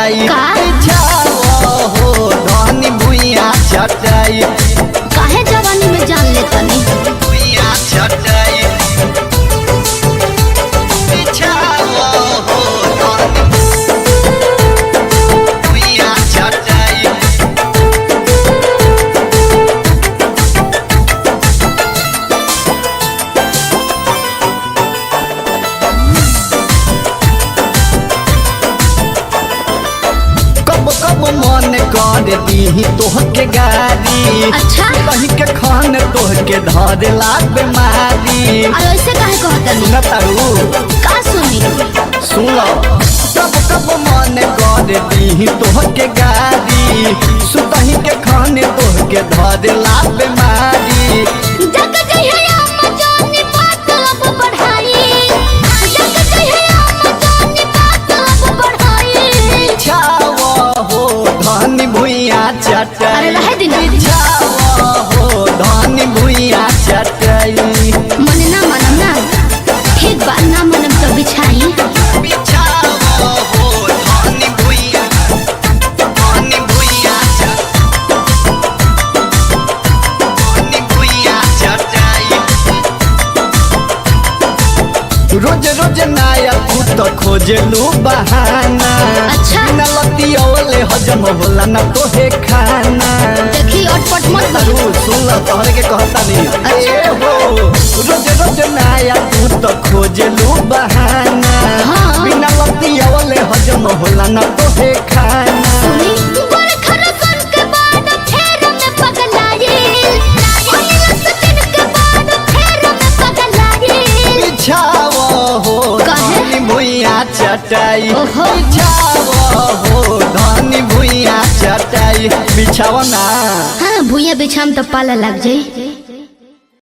चटाई हो धनी भुइया चटाई काहे जवानी में जान ले तनी भुइया चटाई हो धनी भुइया चटाई कब मन कर दी तोहके गाड़ी अच्छा कहीं के खान तोहके धर ला बीमारी और ऐसे काहे कहतनी सुन तारू का सुनी सुनो कब मन कर दी तोहके गाड़ी सुतही के खान तोहके धर ला बीमारी जग जहिया मजानी बात अब बढ़ाई जग जहिया मजानी बात अब बढ़ाई छावा हो धनी भुइया चटाई अरे रहे दिन छावा हो धनी भुइया चटाई मन ना मनम ना एक बार ना मनम तो बिछाई बिछावा हो धनी भुइया धनी भुइया चटाई रोज रोज नया तू तो खोजलू बहाना अच्छा। न लतियोले हजम होला न तोहे खाना देखी अटपट मत तारू करो सुन ल तोहरे के कहता नहीं अच्छा। ए हो रोज रोज नया तू तो खोजलू बहाना हाँ। बिना लतियोले हजम होला न तोहे खाना सुनी बरखर सन के बाद फेर में पगलाई अनियस दिन के बाद फेर में पगलाई बिछावा हो काहे? धनी भुइया चटाई ओहो। बिछावा हो धनी भुइया चटाई बिछावा ना हाँ भूया बिछाम तो पाला लग जाई